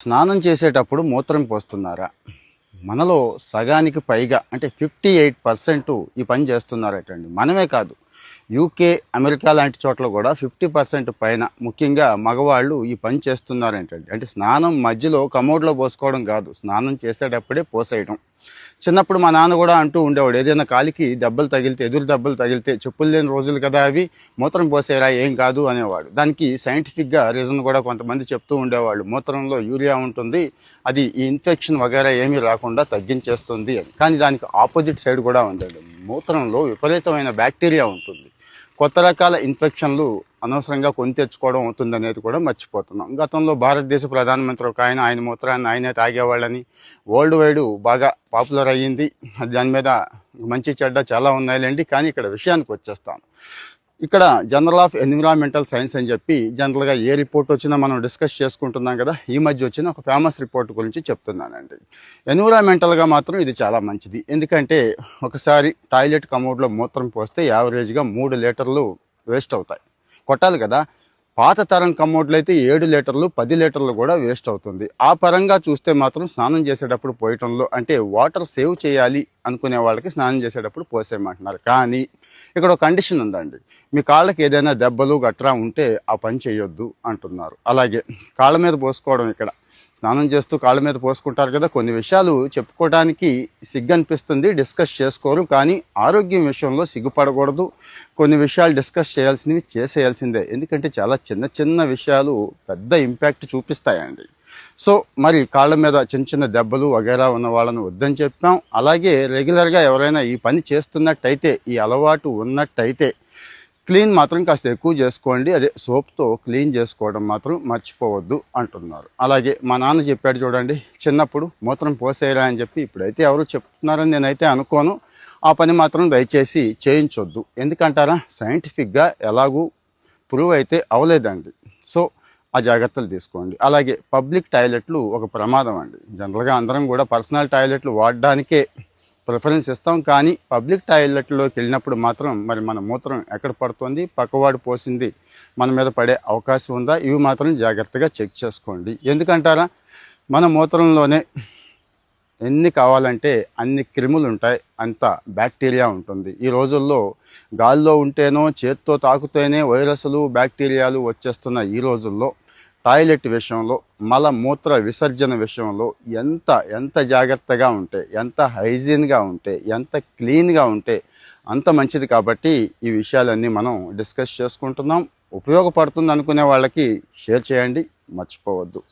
స్నానం చేసేటప్పుడు మూత్రం పోస్తున్నారా? మనలో సగానికి పైగా అంటే 58% ఈ పని చేస్తున్నారటండి. మనమే కాదు, యూకే, అమెరికా లాంటి చోట్ల కూడా 50% పైన ముఖ్యంగా మగవాళ్ళు ఈ పని చేస్తున్నారేంటండి. అంటే స్నానం మధ్యలో కమోడ్లో పోసుకోవడం కాదు, స్నానం చేసేటప్పుడే పోసేయడం. చిన్నప్పుడు మా నాన్న కూడా అంటూ ఉండేవాడు, ఏదైనా కాలికి దెబ్బలు తగిలితే, ఎదురు దెబ్బలు తగిలితే, చెప్పులు లేని రోజులు కదా అవి, మూత్రం పోసేరా ఏం కాదు అనేవాడు. దానికి సైంటిఫిక్గా రీజన్ కూడా కొంతమంది చెప్తూ ఉండేవాళ్ళు. మూత్రంలో యూరియా ఉంటుంది, అది ఈ ఇన్ఫెక్షన్ వగైరా ఏమీ రాకుండా తగ్గించేస్తుంది అని. కానీ దానికి ఆపోజిట్ సైడ్ కూడా ఉందండి. మూత్రంలో విపరీతమైన బ్యాక్టీరియా ఉంటుంది. కొత్త రకాల ఇన్ఫెక్షన్లు అనవసరంగా కొని తెచ్చుకోవడం అవుతుంది అనేది కూడా మర్చిపోతున్నాం. గతంలో భారతదేశ ప్రధానమంత్రి ఒక ఆయన మూత్రాన్ని ఆయనే తాగేవాళ్ళని వరల్డ్ వైడ్ బాగా పాపులర్ అయ్యింది. దాని మీద మంచి చెడ్డ చాలా ఉన్నాయిలేండి. కానీ ఇక్కడ విషయానికి వచ్చేస్తాను. ఇక్కడ జనరల్ ఆఫ్ ఎన్విరాన్మెంటల్ సైన్స్ అని చెప్పి జనరల్గా ఏ రిపోర్ట్ వచ్చినా మనం డిస్కస్ చేసుకుంటున్నాం కదా. ఈ మధ్య వచ్చిన ఒక ఫేమస్ రిపోర్ట్ గురించి చెప్తున్నానండి. ఎన్విరాన్మెంటల్గా మాత్రం ఇది చాలా మంచిది. ఎందుకంటే ఒకసారి టాయిలెట్ కమోడ్లో మూత్రం పోస్తే యావరేజ్గా 3 లీటర్లు వేస్ట్ అవుతాయి. కొట్టాలి కదా. పాత తరం కమోడ్లు అయితే 7 లీటర్లు 10 లీటర్లు కూడా వేస్ట్ అవుతుంది. ఆ పరంగా చూస్తే మాత్రం స్నానం చేసేటప్పుడు పోయటంలో, అంటే వాటర్ సేవ్ చేయాలి అనుకునే వాళ్ళకి స్నానం చేసేటప్పుడు పోసేయమంటున్నారు. కానీ ఇక్కడ ఒక కండిషన్ ఉందండి. మీ కాళ్ళకి ఏదైనా దెబ్బలు గట్రా ఉంటే ఆ పని చేయొద్దు అంటున్నారు. అలాగే కాళ్ళ మీద పోసుకోవడం, ఇక్కడ స్నానం చేస్తూ కాళ్ళ మీద పోసుకుంటారు కదా. కొన్ని విషయాలు చెప్పుకోవడానికి సిగ్గు అనిపిస్తుంది, డిస్కస్ చేసుకోరు. కానీ ఆరోగ్యం విషయంలో సిగ్గుపడకూడదు. కొన్ని విషయాలు డిస్కస్ చేయాల్సినవి చేసేయాల్సిందే. ఎందుకంటే చాలా చిన్న చిన్న విషయాలు పెద్ద ఇంపాక్ట్ చూపిస్తాయండి. సో మరి కాళ్ళ మీద చిన్న చిన్న దెబ్బలు వగైరా ఉన్న వాళ్ళని వద్దని చెప్పాం. అలాగే రెగ్యులర్గా ఎవరైనా ఈ పని చేస్తున్నట్టయితే, ఈ అలవాటు ఉన్నట్టయితే క్లీన్ మాత్రం కాస్త ఎక్కువ చేసుకోండి. అదే సోప్తో క్లీన్ చేసుకోవడం మాత్రం మర్చిపోవద్దు అంటున్నారు. అలాగే మా నాన్న చెప్పాడు చూడండి, చిన్నప్పుడు మూత్రం పోసేయరా అని చెప్పి. ఇప్పుడైతే ఎవరు చెప్తున్నారని నేనైతే అనుకోను. ఆ పని మాత్రం దయచేసి చేయించొద్దు. ఎందుకంటారా, సైంటిఫిక్గా ఎలాగూ ప్రూవ్ అయితే అవ్వలేదండి. సో ఆ జాగ్రత్తలు తీసుకోండి. అలాగే పబ్లిక్ టాయిలెట్లు ఒక ప్రమాదం అండి. జనరల్గా అందరం కూడా పర్సనల్ టాయిలెట్లు వాడడానికే ప్రిఫరెన్స్ ఇస్తాం. కానీ పబ్లిక్ టాయిలెట్లోకి వెళ్ళినప్పుడు మాత్రం మరి మన మూత్రం ఎక్కడ పడుతుంది, పక్కవాడు పోసింది మన మీద పడే అవకాశం ఉందా, ఇవి మాత్రం జాగ్రత్తగా చెక్ చేసుకోండి. ఎందుకంటారా, మన మూత్రంలోనే ఎన్ని కావాలంటే అన్ని క్రిములు ఉంటాయి, అంత బ్యాక్టీరియా ఉంటుంది. ఈ రోజుల్లో గాల్లో ఉంటేనో చేత్తో తాకుతేనే వైరస్లు బ్యాక్టీరియాలు వచ్చేస్తున్న ఈ రోజుల్లో టాయిలెట్ విషయంలో, మలమూత్ర విసర్జన విషయంలో ఎంత జాగ్రత్తగా ఉంటే, ఎంత హైజీన్గా ఉంటే, ఎంత క్లీన్గా ఉంటే అంత మంచిది. కాబట్టి ఈ విషయాలన్నీ మనం డిస్కస్ చేసుకుంటున్నాం. ఉపయోగపడుతుంది అనుకునే వాళ్ళకి షేర్ చేయండి, మర్చిపోవద్దు.